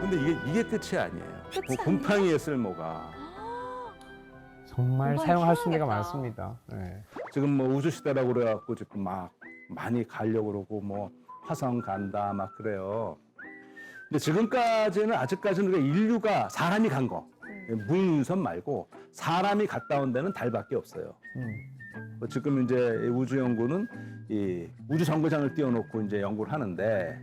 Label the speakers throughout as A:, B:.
A: 근데 이게 끝이 아니에요.
B: 끝이
A: 곰팡이의 쓸모가
C: 정말
B: 정말
C: 사용할 수 있는 데가
B: 필요하겠다.
C: 많습니다. 네.
A: 지금 뭐 우주 시대라고 그래갖고 지금 막 많이 가려고 그러고 뭐 화성 간다 막 그래요. 근데 지금까지는 아직까지는 우리가 인류가 사람이 간 거, 무인선 말고 사람이 갔다 온 데는 달밖에 없어요. 뭐 지금 이제 우주 연구는 이 우주 정거장을 띄워놓고 이제 연구를 하는데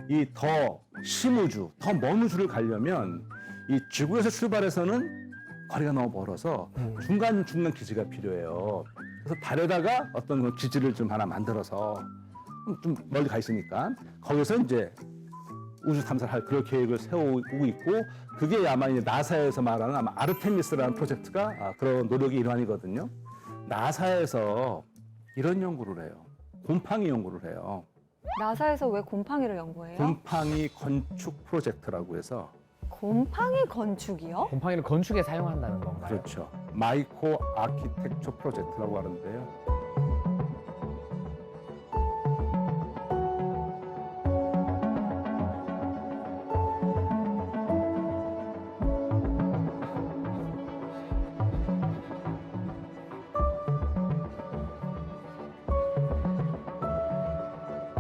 A: 이 더 심우주, 더 먼 우주를 가려면 이 지구에서 출발해서는 거리가 너무 멀어서 중간 기지가 필요해요. 그래서 달에다가 어떤 그런 기지를 좀 하나 만들어서 좀 멀리 가 있으니까 거기서 이제 우주 탐사를 할 그런 계획을 세우고 있고 그게 아마 이제 나사에서 말하는 아마 아르테미스라는 프로젝트가 그런 노력의 일환이거든요. 나사에서 이런 연구를 해요. 곰팡이 연구를 해요.
B: 나사에서 왜 곰팡이를 연구해요?
A: 곰팡이 건축 프로젝트라고 해서
B: 곰팡이 건축이요?
C: 곰팡이를 건축에 사용한다는 건가요?
A: 그렇죠. 마이코 아키텍처 프로젝트라고 하는데요.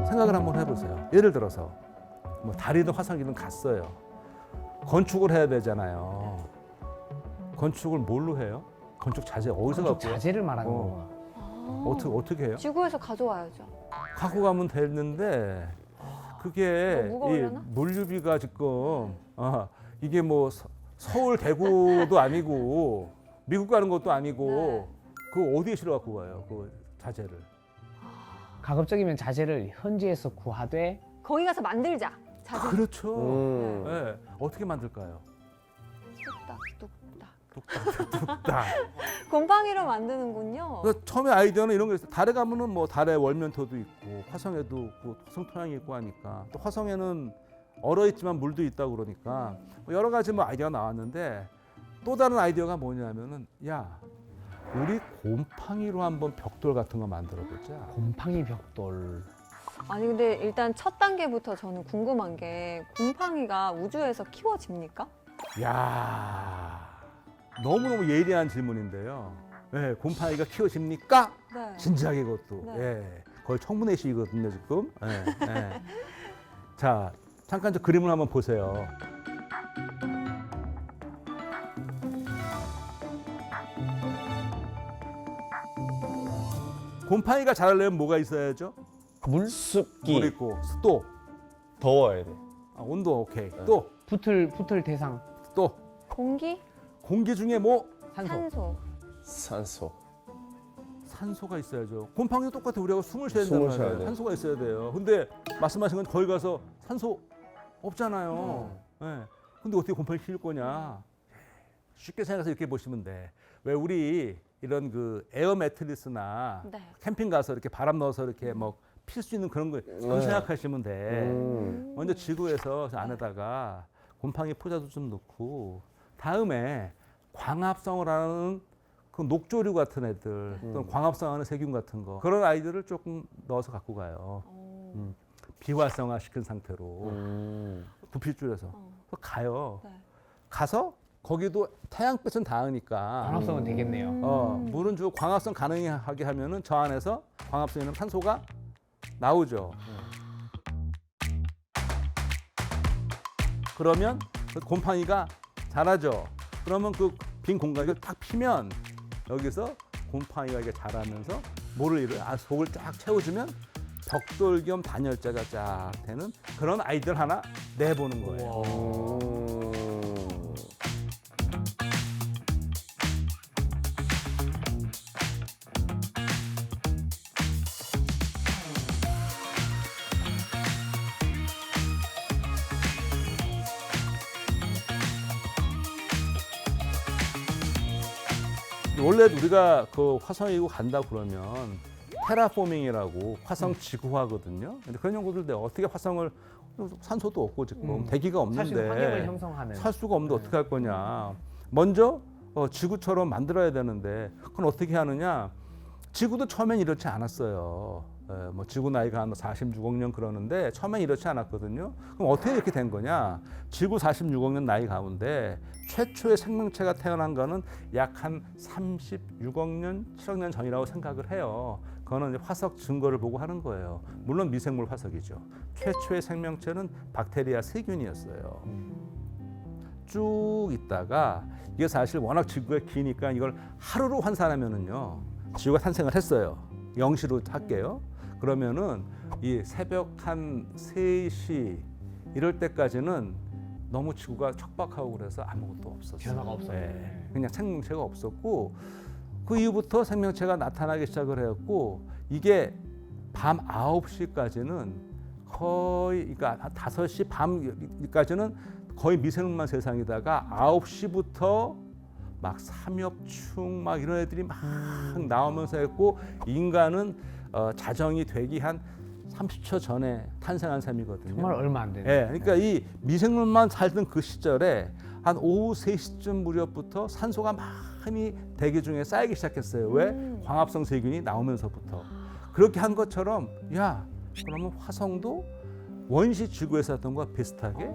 A: 생각을 한번 해보세요. 예를 들어서 뭐 달이든 화성이든 갔어요. 건축을 해야 되잖아요. 건축을 뭘로 해요? 건축 자재 어디서
C: 건축
A: 갖고 와요?
C: 자재를 말하는
A: 어.
C: 거구나.
A: 어떻게 해요?
B: 지구에서 가져와야죠.
A: 갖고 가면 되는데 그게
B: 너무 무거우려나?
A: 이 물류비가 지금 이게 뭐 서울 대구도 아니고 미국 가는 것도 아니고 그 어디에 실어 갖고 가요? 그 자재를.
C: 가급적이면 자재를 현지에서 구하되
B: 거기 가서 만들자. 자주
A: 그렇죠.
D: 음.
A: 네. 어떻게 만들까요?
B: 뚝딱.
A: 뚝딱.
B: 곰팡이로 만드는군요.
A: 그래서 처음에 아이디어는 이런 거 있어요. 달에 가면은 뭐 달에 월면토도 있고 화성에도 그 화성 토양이 있고 하니까 또 화성에는 얼어 있지만 물도 있다고 그러니까 뭐 여러 가지 뭐 아이디어가 나왔는데 또 다른 아이디어가 뭐냐면은 야 우리 곰팡이로 한번 벽돌 같은 거 만들어 보자.
C: 곰팡이 벽돌.
B: 아니 근데 일단 첫 단계부터 저는 궁금한 게 곰팡이가 우주에서 키워집니까?
A: 야 너무너무 예리한 질문인데요. 네, 곰팡이가 키워집니까?
B: 네.
A: 진지하게 그것도.
B: 네.
A: 예. 거의 청문회식이거든요, 지금. 예, 예. 자, 잠깐 저 그림을 한번 보세요. 곰팡이가 자라려면 뭐가 있어야죠? 물
D: 습기
A: 있고, 또
D: 더워야 돼.
A: 온도 오케이.
D: 네.
A: 또
C: 붙을 대상
B: 공기?
A: 공기 중에 뭐
C: 산소.
D: 산소.
A: 산소가 있어야죠. 곰팡이도 똑같아. 우리가 숨을 쉬어야
D: 숨을
A: 된단
D: 쉬어야
A: 말이에요.
D: 돼.
A: 산소가 있어야 돼요. 근데 말씀하신 건 거기 가서 산소 없잖아요. 예. 근데 어떻게 곰팡이 키울 거냐? 쉽게 생각해서 이렇게 보시면 돼. 왜 우리 이런 그 에어 매트리스나
B: 네.
A: 캠핑 가서 이렇게 바람 넣어서 이렇게 뭐 필 수 있는 그런 거 그런
D: 네.
A: 생각하시면 돼. 먼저
B: 네.
A: 지구에서 저 안에다가 곰팡이 포자도 좀 넣고 다음에 광합성을 하는 그 녹조류 같은 애들 또는 광합성하는 세균 같은 거 그런 아이들을 조금 넣어서 갖고 가요.
B: 어.
A: 비활성화 시킨 상태로 부피 줄여서 가요.
B: 네.
A: 가서 거기도 태양빛은 닿으니까
C: 광합성은 되겠네요.
A: 물은 주고 광합성 가능하게 하면은 저 안에서 광합성에 있는 산소가 나오죠. 그러면 그 곰팡이가 자라죠. 그러면 그 빈 공간을 딱 피면 여기서 곰팡이가 이렇게 자라면서 속을 쫙 채워주면 벽돌 겸 단열재가 쫙 되는 그런 아이디어를 하나 내보는 거예요. 원래 우리가 그 화성이고 간다 그러면 테라포밍이라고 화성 지구화거든요. 근데 그런 연구들 어떻게 화성을 산소도 없고 지금 대기가
C: 사실 환경을
A: 없는데
C: 형성하는.
A: 살 수가 없는데 어떻게 할 거냐. 먼저 지구처럼 만들어야 되는데 그건 어떻게 하느냐. 지구도 처음엔 이렇지 않았어요. 뭐 지구 나이가 한 46억 년 그러는데 처음엔 이렇지 않았거든요. 그럼 어떻게 이렇게 된 거냐? 지구 46억 년 나이 가운데 최초의 생명체가 태어난 거는 약 한 36억 년, 7억 년 전이라고 생각을 해요. 그거는 이제 화석 증거를 보고 하는 거예요. 물론 미생물 화석이죠. 최초의 생명체는 박테리아 세균이었어요. 쭉 있다가 이게 사실 워낙 지구가 기니까 이걸 하루로 환산하면은요, 지구가 탄생을 했어요. 0시로 할게요. 그러면은 이 새벽 한 3시 이럴 때까지는 너무 지구가 척박하고 그래서 아무것도 없었어요.
C: 변화가 없었네.
A: 그냥 생명체가 없었고 그 이후부터 생명체가 나타나기 시작을 했고 이게 밤 9시까지는 거의 그러니까 한 5시 밤까지는 거의 미생물만 세상이다가 9시부터 막 삼엽충 막 이런 애들이 막 나오면서 했고 인간은 자정이 되기 한 30초 전에 탄생한 셈이거든요.
C: 정말 얼마 안 되네.
A: 예, 그러니까 이 미생물만 살던 그 시절에 한 오후 3시쯤 무렵부터 산소가 많이 대기 중에 쌓이기 시작했어요. 왜? 광합성 세균이 나오면서부터. 그렇게 한 것처럼 야, 그러면 화성도 원시 지구에서 했던 거와 비슷하게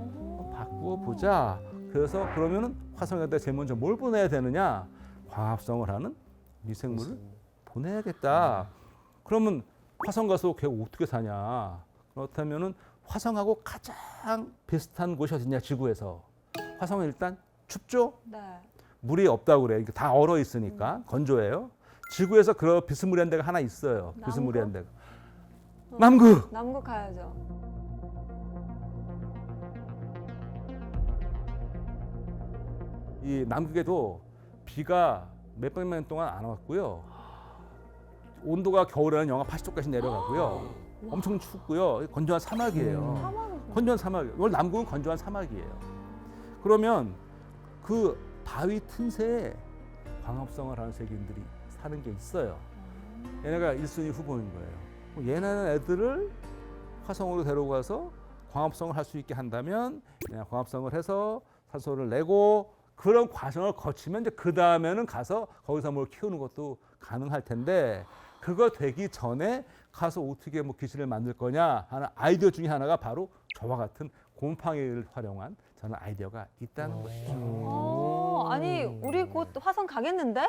A: 바꾸어 보자. 그래서 그러면은 화성에다 제일 먼저 뭘 보내야 되느냐? 광합성을 하는 미생물을 보내야겠다. 그러면 화성 가서 걔 어떻게 사냐? 그렇다면은 화성하고 가장 비슷한 곳이 어디냐? 지구에서. 화성은 일단 춥죠?
B: 네.
A: 물이 없다고 그래요. 이게 다 얼어 있으니까 건조해요. 지구에서 그런 비스무리한 데가 하나 있어요.
B: 남극?
A: 비스무리한 데가. 남극.
B: 남극 가야죠.
A: 이 남극에도 비가 몇백 년 동안 안 왔고요. 온도가 겨울에는 영하 80도까지 내려가고요. 엄청 춥고요. 건조한 사막이에요.
B: 사막은
A: 건조한 사막이에요. 원래 남극은 건조한 사막이에요. 그러면 그 바위 틈새에 광합성을 하는 세균들이 사는 게 있어요. 얘네가 1순위 후보인 거예요. 얘네는 애들을 화성으로 데려가서 광합성을 할 수 있게 한다면 그냥 광합성을 해서 산소를 내고 그런 과정을 거치면 이제 그 다음에는 가서 거기서 뭘 키우는 것도 가능할 텐데 그거 되기 전에 가서 어떻게 뭐 기술을 만들 거냐 하는 아이디어 중에 하나가 바로 저와 같은 곰팡이를 활용한 저는 아이디어가 있다는 것이죠.
B: 아니 우리 곧 화성 가겠는데?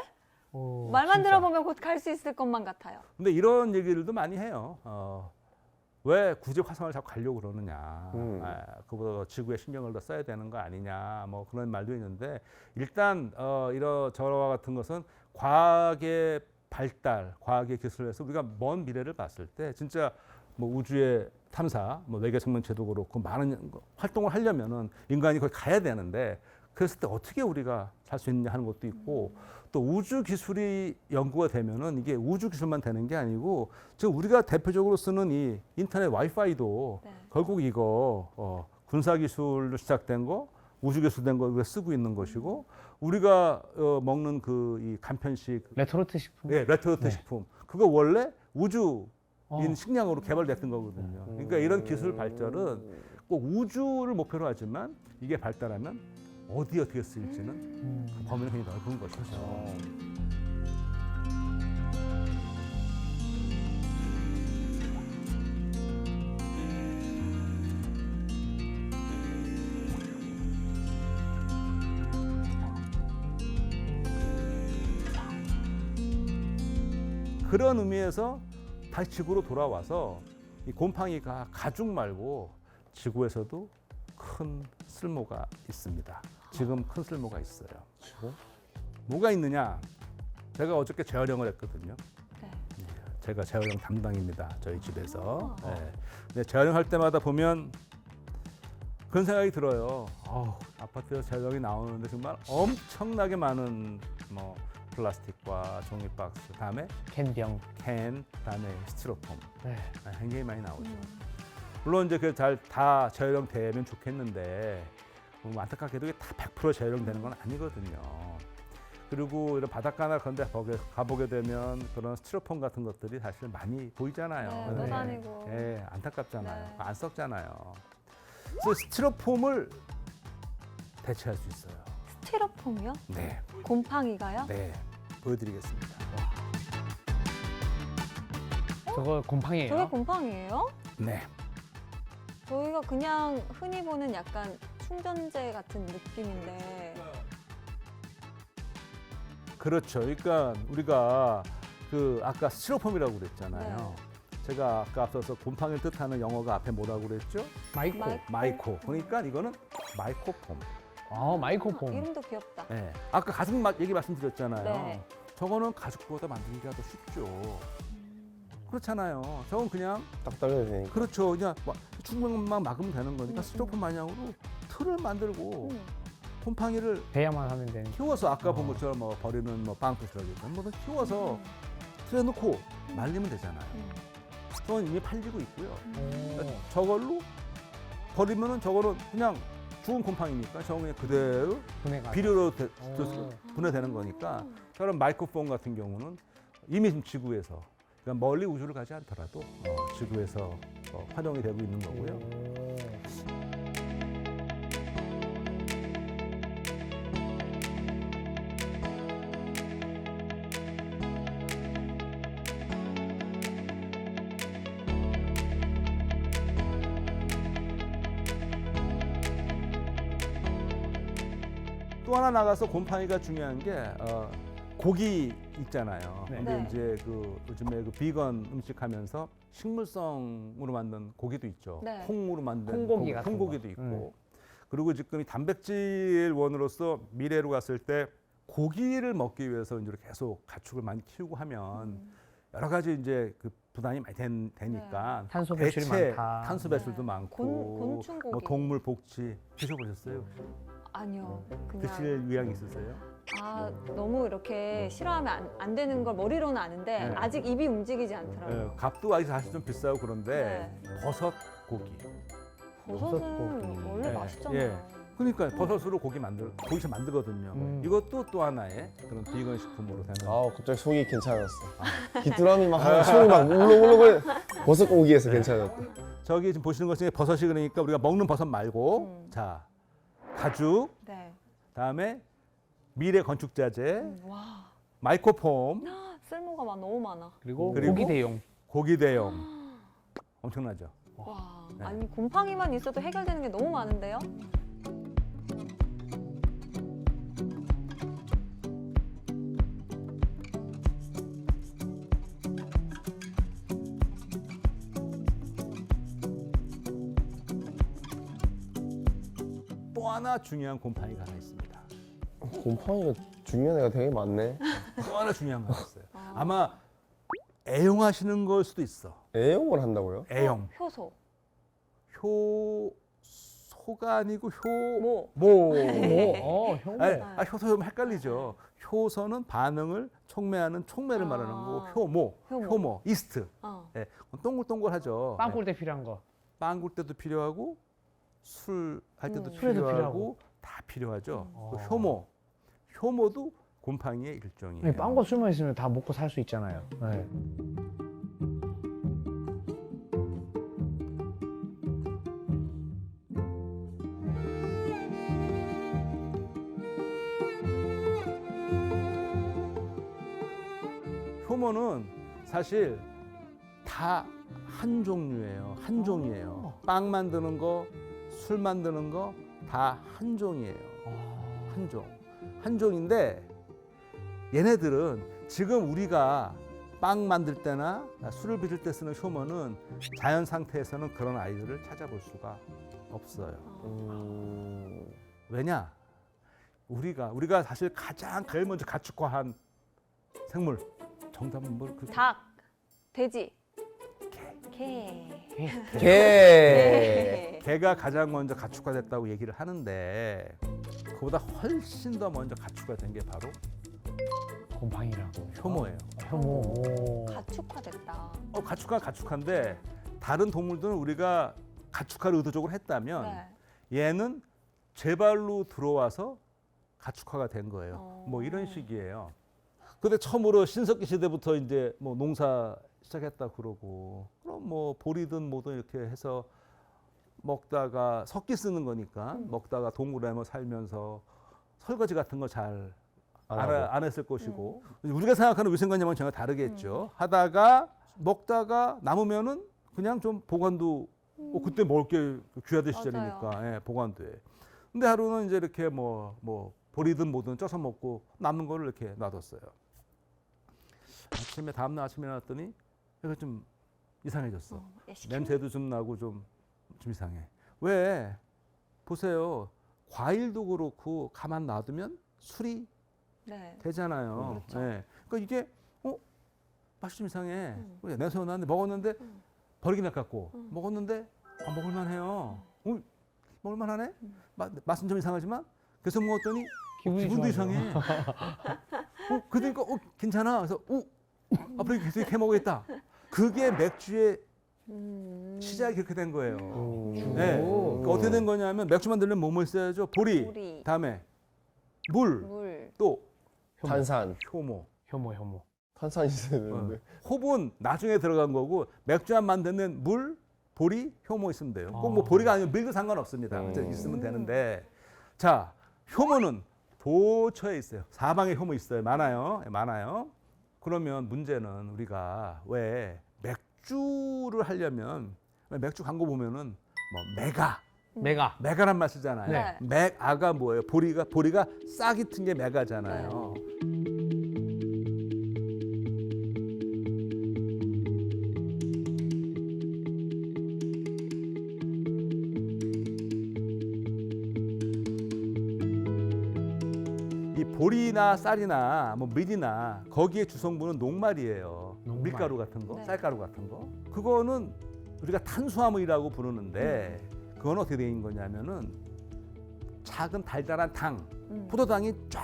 C: 오,
B: 말만
C: 진짜.
B: 들어보면 곧 갈 수 있을 것만 같아요.
A: 근데 이런 얘기들도 많이 해요. 왜 굳이 화성을 자꾸 가려고 그러느냐. 그보다 지구에 신경을 더 써야 되는 거 아니냐. 뭐 그런 말도 있는데 일단 이런 저와 같은 것은 과학의 발달, 과학의 기술에서 우리가 먼 미래를 봤을 때 진짜 뭐 우주의 탐사, 뭐 외계 생명체도 그렇고 많은 활동을 하려면은 인간이 거기 가야 되는데 그랬을 때 어떻게 우리가 살 수 있느냐 하는 것도 있고 또 우주 기술이 연구가 되면은 이게 우주 기술만 되는 게 아니고 지금 우리가 대표적으로 쓰는 이 인터넷 와이파이도
B: 네.
A: 결국 이거 군사 기술로 시작된 거 우주 기술된 거 우리가 쓰고 있는 것이고 우리가 먹는 그 이 간편식
C: 레토르트 식품.
A: 예, 레토르트
C: 네.
A: 식품 그거 원래 우주인
C: 어.
A: 식량으로 개발됐던 거거든요. 그러니까 이런 기술 발전은 꼭 우주를 목표로 하지만 이게 발달하면 어떻게 쓰일지는 그 범위는 굉장히 넓은 것이죠. 그런 의미에서 다시 지구로 돌아와서 이 곰팡이가 가죽 말고 지구에서도 큰 쓸모가 있습니다. 지금 큰 쓸모가 있어요. 뭐가 있느냐? 제가 어저께 재활용을 했거든요.
B: 네.
A: 제가 재활용 담당입니다. 저희 집에서. 네. 근데 재활용할 때마다 보면 그런 생각이 들어요. 아파트에서 재활용이 나오는데 정말 엄청나게 많은 뭐 플라스틱과 종이 박스, 다음에
C: 캔병.
A: 캔, 다음에 스티로폼
C: 네.
A: 굉장히 많이 나오죠. 물론 이제 그 잘 다 재활용되면 좋겠는데 안타깝게도 이게 다 100% 재활용되는 건 아니거든요. 그리고 이런 바닷가나 그런 데 가보게 되면 그런 스티로폼 같은 것들이 사실 많이 보이잖아요.
B: 네, 못 다니고.
A: 예, 안타깝잖아요.
B: 네.
A: 안 썩잖아요. 그래서 스티로폼을 대체할 수 있어요.
B: 스티로폼이요?
A: 네,
B: 곰팡이가요?
A: 네, 보여드리겠습니다.
C: 저거 곰팡이에요.
B: 저게 곰팡이에요?
A: 네.
B: 저희가 그냥 흔히 보는 약간 충전재 같은 느낌인데.
A: 그렇죠. 그러니까 우리가 그 아까 스티로폼이라고 그랬잖아요.
B: 네.
A: 제가 아까 앞서서 곰팡이를 뜻하는 영어가 앞에 뭐라고 그랬죠?
C: 마이코.
A: 마이코. 그러니까 이거는 마이코폼.
C: 아, 마이코폼.
B: 이름도 귀엽다.
A: 네. 아까 가죽 얘기 말씀드렸잖아요.
B: 네.
A: 저거는 가죽보다 만들기가 더 쉽죠. 그렇잖아요. 저건 그냥
D: 딱 떨려도 되니까.
A: 그렇죠. 그냥 충분만 막으면 되는 거니까
B: 음.
A: 스티로폼 마냥으로 틀을 만들고
B: 음.
A: 곰팡이를
C: 배야만 하면 되는.
A: 키워서 아까 본 것처럼 뭐 버리는 뭐 빵꾸스러기든 뭐든 키워서 틀에 놓고 말리면 되잖아요. 그건 이미 팔리고 있고요. 저걸로 버리면은 저거는 그냥 죽은 곰팡이니까 저건 그냥 그대로
C: 분해가.
A: 비료로
C: 오.
A: 분해되는 거니까 저런 마이크로폼 같은 경우는 이미 지금 지구에서 그러니까 멀리 우주를 가지 않더라도 지구에서 활용이 되고 있는 거고요. 또 하나 나가서 곰팡이가 중요한 게 고기 있잖아요.
C: 네.
A: 근데
B: 네.
A: 이제 그 요즘에 그 비건 음식 하면서 식물성으로 만든 고기도 있죠.
B: 네.
A: 콩으로 만든
C: 콩고기 같은
A: 콩고기도
C: 거.
A: 있고. 그리고 지금 이 단백질 원으로서 미래로 갔을 때 고기를 먹기 위해서 이제 계속 가축을 많이 키우고 하면 여러 가지 이제 그 부담이 많이 되니까
C: 탄소 배출이 많다.
A: 탄소 배출도
B: 네.
A: 많고
B: 곤충고기.
A: 뭐 동물 복지 드셔보셨어요?
B: 아니요. 그냥
A: 드실 의향이 있으세요?
B: 너무 이렇게 싫어하면 안 되는 걸 머리로는 아는데
A: 네.
B: 아직 입이 움직이지 않더라고요.
A: 값도 아직 사실 좀 비싸고 그런데
B: 네.
A: 버섯 고기.
B: 버섯은
C: 버섯고기.
B: 원래
A: 네.
B: 맛있잖아요.
A: 예. 그러니까 버섯으로 고기를 만들거든요. 이것도 또 하나의 그런 비건 식품으로 되는.
D: 아 갑자기 속이 괜찮았어. 귀뚜라미 막 하면 손이 막 울렁울렁거려. 버섯 고기에서 괜찮았다.
A: 저기 지금 보시는 것 중에 버섯이 그러니까 우리가 먹는 버섯 말고 자 가죽,
B: 네.
A: 다음에 미래 건축자재,
B: 와,
A: 마이크로폼,
B: 쓸모가 너무 많아.
C: 그리고
A: 그리고
C: 고기 대용.
A: 고기 대용. 엄청나죠.
B: 와,
A: 네.
B: 아니 곰팡이만 있어도 해결되는 게 너무 많은데요?
A: 또 하나 중요한 곰팡이가 하나 있습니다.
D: 곰팡이가 중요한 애가 되게 많네.
A: 또 하나 중요한 거 있어요. 아마 애용하시는 걸 수도 있어.
D: 애용을 한다고요?
A: 애용.
B: 효소,
A: 효소가 아니고
B: 모.
A: 모.
C: 형.
A: 효소 좀 헷갈리죠. 효소는 반응을 촉매하는 촉매를 말하는 거고 효모,
B: 효모.
A: 이스트.
B: 어.
A: 예, 동글동글하죠.
C: 빵 꿀 때 필요한 거.
A: 빵 굴 때도 필요하고 술 할 때도
C: 술에도
A: 필요하고
C: 필요하고.
A: 다 필요하죠. 그
C: 어.
A: 효모도 곰팡이의 일종이에요.
C: 빵과 술만 있으면 다 먹고 살 수 있잖아요. 네.
A: 효모는 사실 다 한 종류예요. 한 종이에요. 빵 만드는 거, 술 만드는 거 다 한 종이에요. 한 종. 한 종인데 얘네들은 지금 우리가 빵 만들 때나 술을 빚을 때 쓰는 효모는 자연 상태에서는 그런 아이들을 찾아볼 수가 없어요. 왜냐? 우리가 사실 가장 제일 먼저 가축화한 생물. 정답은 뭐
B: 닭, 돼지,
A: 개.
B: 개.
D: 개.
A: 개가 가장 먼저 가축화됐다고 얘기를 하는데 그보다 훨씬 더 먼저 가축화된 게 바로
C: 곰팡이라고.
A: 효모예요.
C: 효모. 오.
B: 가축화됐다.
A: 가축화인데 다른 동물들은 우리가 가축화를 의도적으로 했다면
B: 네.
A: 얘는 제발로 들어와서 가축화가 된 거예요.
B: 어.
A: 뭐 이런 식이에요. 근데 처음으로 신석기 시대부터 이제 뭐 농사 시작했다 그러고 그럼 뭐 보리든 뭐든 이렇게 해서 먹다가 석기 쓰는 거니까 먹다가 동물에 뭐 살면서 설거지 같은 거 잘 안 했을 것이고 우리가 생각하는 위생관념은 전혀 다르겠죠. 하다가 먹다가 남으면은 그냥 좀 보관도 그때 먹을 게 귀하던
B: 맞아요.
A: 시절이니까 예, 보관돼. 근데 하루는 이제 이렇게 뭐 보리든 뭐든 쪄서 먹고 남는 거를 이렇게 놔뒀어요. 아침에 다음날 아침에 놨더니 이거 좀 이상해졌어. 냄새도 좀 나고 좀 이상해. 왜? 보세요. 과일도 그렇고 가만 놔두면 술이
B: 네.
A: 되잖아요.
B: 그렇죠.
A: 예. 그러니까 이게 맛이 좀 이상해. 냄새가 나는데 먹었는데 버리긴 아깝고 먹었는데 먹을만해요. 먹을만하네. 맛은 좀 이상하지만 계속 먹었더니 기분도
C: 좋아져.
A: 이상해. 그러니까 괜찮아. 그래서 앞으로 계속 이렇게 먹겠다. 그게 맥주의 시작이 그렇게 된 거예요. 네. 그러니까 어떻게 된 거냐면 맥주 만들려면 뭐뭐 있어야죠? 보리. 다음에 물. 또
D: 탄산.
A: 효모.
C: 효모.
D: 탄산이 있어야 되는데.
A: 홉은 나중에 들어간 거고 맥주 한 만드는 물, 보리, 효모 있으면 돼요. 꼭 뭐 보리가 아니면 밀도 상관없습니다. 있으면 되는데 자 효모는 도처에 있어요. 사방에 효모 있어요. 많아요. 많아요. 그러면 문제는 우리가 왜 맥주를 하려면 맥주 광고 보면은 뭐 메가란 말 쓰잖아요.
B: 네.
A: 메아가 뭐예요? 보리가 싹이 튼 게 메가잖아요. 이 보리나 쌀이나 뭐 밀이나 거기에 주성분은 녹말이에요. 밀가루 같은 거,
B: 네.
A: 쌀가루 같은 거. 그거는 우리가 탄수화물이라고 부르는데 그건 어떻게 된 거냐면은 작은 달달한 당, 포도당이 쫙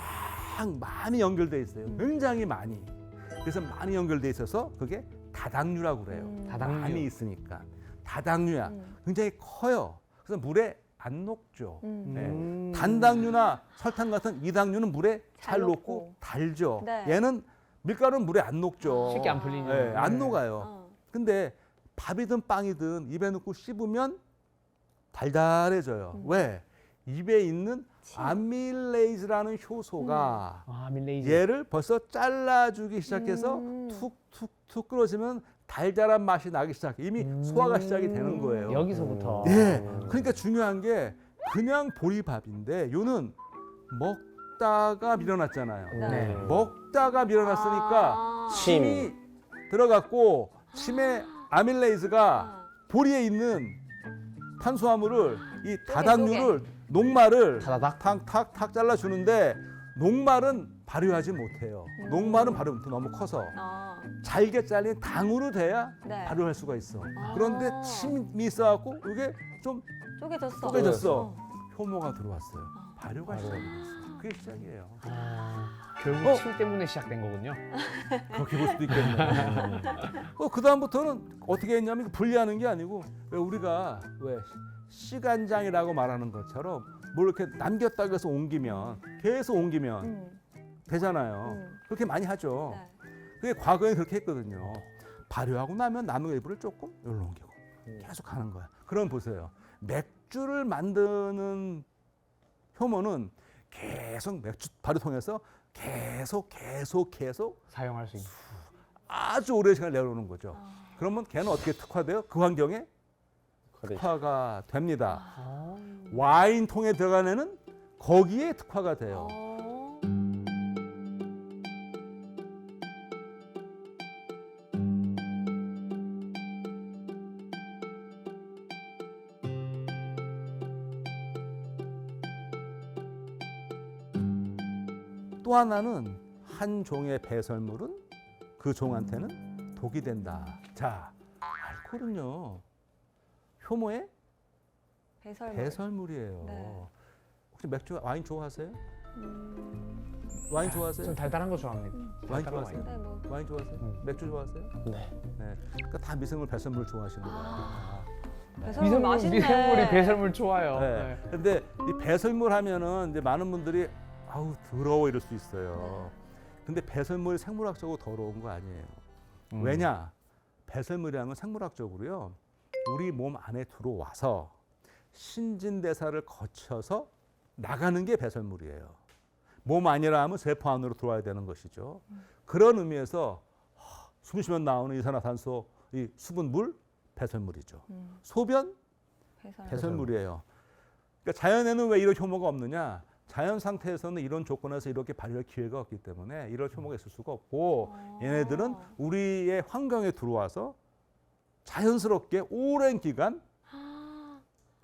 A: 많이 연결돼 있어요. 굉장히 많이. 그래서 많이 연결돼 있어서 그게 다당류라고 그래요.
C: 다당류.
A: 많이 있으니까 다당류야. 굉장히 커요. 그래서 물에 안 녹죠. 네. 단당류나 설탕 같은 이당류는 물에 잘
B: 잘
A: 녹고
B: 녹고.
A: 달죠.
B: 네.
A: 얘는 밀가루는 물에 안 녹죠.
C: 쉽게 안 풀리죠.
A: 네, 안
C: 네.
A: 녹아요. 근데 밥이든 빵이든 입에 넣고 씹으면 달달해져요. 왜? 입에 있는 아밀레이즈라는 효소가
C: 아밀레이즈.
A: 얘를 벌써 잘라주기 시작해서 툭툭툭 끓어지면 달달한 맛이 나기 시작해. 이미 소화가 시작이 되는 거예요.
C: 여기서부터.
A: 네. 그러니까 중요한 게 그냥 보리밥인데 요는 먹다가 밀어놨잖아요.
C: 네.
A: 먹다가 밀어놨으니까 침이 들어갔고 침에 아밀레이즈가 보리에 있는 탄수화물을 이 다당류를 녹말을
D: 다다닥?
A: 탁탁탁 잘라주는데 녹말은 발효하지 못해요. 녹말은 발효 못해 너무 커서 잘게 잘린 당으로 돼야
B: 네.
A: 발효할 수가 있어. 그런데 침이 있어갖고 이게 좀 쪼개졌어. 효모가 들어왔어요. 발효가 시작됐어요. 그게 시작이에요.
C: 결국 침 때문에 시작된 거군요.
A: 그렇게 볼 수도 있겠네. 그 다음부터는 어떻게 했냐면 분리하는 게 아니고 왜 우리가 왜 시간장이라고 말하는 것처럼 뭘 이렇게 남겼다고 해서 옮기면 계속 옮기면 되잖아요. 그렇게 많이 하죠.
B: 네.
A: 그게 과거에 그렇게 했거든요. 발효하고 나면 남은 일부를 조금 여기로 옮기고 계속 하는 거야. 그럼 보세요. 맥주를 만드는 효모는 계속 맥주 발효통해서 계속
C: 사용할 수 있는.
A: 아주 오랜 시간을 내려오는 거죠. 그러면 걔는 어떻게 특화돼요? 그 환경에 특화가 됩니다. 와인통에 들어간 애는 거기에 특화가 돼요. 또 하나는 한 종의 배설물은 그 종한테는 독이 된다. 자, 알코올은요. 효모의 배설물이에요.
B: 네.
A: 혹시 맥주, 와인 좋아하세요? 와인 좋아하세요?
C: 좀 달달한 거 좋아합니다.
A: 와인
C: 달달한
A: 좋아하세요?
B: 네, 뭐.
A: 와인 좋아하세요? 맥주 좋아하세요?
D: 네.
A: 네. 그러니까 다 미생물, 배설물 좋아하시는 거예요.
B: 배설물 맛있네.
C: 미생물이 배설물 좋아요.
A: 네. 근데 이 배설물 하면은 이제 많은 분들이 아우 더러워 이럴 수 있어요. 근데 배설물이 생물학적으로 더러운 거 아니에요. 왜냐? 배설물이라는 건 생물학적으로요. 우리 몸 안에 들어와서 신진대사를 거쳐서 나가는 게 배설물이에요. 몸 안이라 하면 세포 안으로 들어와야 되는 것이죠. 그런 의미에서 숨 쉬면 나오는 이산화탄소, 이 수분물, 배설물이죠. 소변, 배설물이에요. 그러니까 자연에는 왜 이런 효모가 없느냐? 자연 상태에서는 이런 조건에서 이렇게 발효할 기회가 없기 때문에 이런 효모가 있을 수가 없고 얘네들은 우리의 환경에 들어와서 자연스럽게 오랜 기간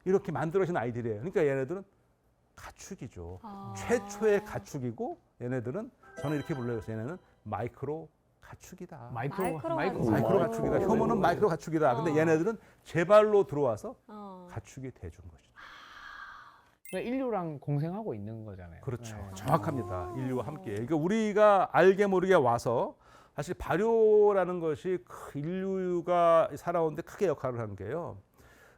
A: 이렇게 만들어진 아이들이에요. 그러니까 얘네들은 가축이죠. 최초의 가축이고 얘네들은 저는 이렇게 불러요. 얘네는 마이크로 가축이다.
B: 마이크로
A: 마이크로 가축이다. 효모는 마이크로 가축이다. 근데 얘네들은 제발로 들어와서 가축이 돼준 것이죠.
C: 그러니까 인류랑 공생하고 있는 거잖아요.
A: 그렇죠.
C: 네.
A: 정확합니다. 인류와 함께. 그러니까 우리가 알게 모르게 와서 사실 발효라는 것이 인류가 살아오는데 크게 역할을 한 게요.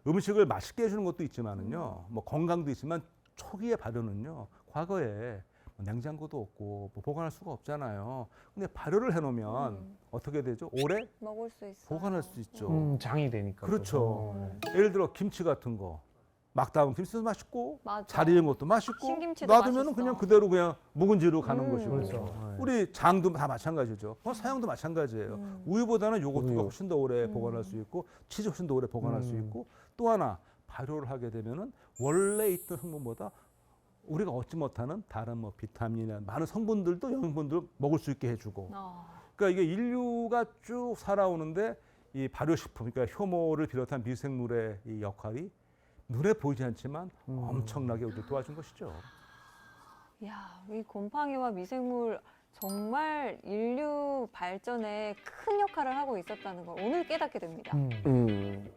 A: 음식을 맛있게 해주는 것도 있지만은요, 뭐 건강도 있지만 초기의 발효는요, 과거에 냉장고도 없고 뭐 보관할 수가 없잖아요. 근데 발효를 해놓으면 어떻게 되죠? 오래
B: 먹을 수 있어.
A: 보관할 수 있죠.
C: 장이 되니까.
A: 그렇죠.
C: 또.
A: 예를 들어 김치 같은 거. 막 담은 김치도 맛있고
B: 맞아.
A: 잘 익은 것도 맛있고
B: 신김치도
A: 놔두면
B: 맛있어.
A: 그냥 그대로 그냥 묵은지로 가는 것이고
C: 그렇죠.
A: 우리 장도 다 마찬가지죠. 사용도 마찬가지예요. 우유보다는 요거트가
D: 우유.
A: 훨씬 더 오래 보관할 수 있고 치즈 훨씬 더 오래 보관할 수 있고 또 하나 발효를 하게 되면은 원래 있던 성분보다 우리가 얻지 못하는 다른 뭐 비타민이나 많은 성분들도 영양분들 먹을 수 있게 해주고 그러니까 이게 인류가 쭉 살아오는데 이 발효식품 그러니까 효모를 비롯한 미생물의 이 역할이 눈에 보이지 않지만 엄청나게 우리를 도와준 것이죠.
B: 야, 이 곰팡이와 미생물 정말 인류 발전에 큰 역할을 하고 있었다는 걸 오늘 깨닫게 됩니다.
D: 음.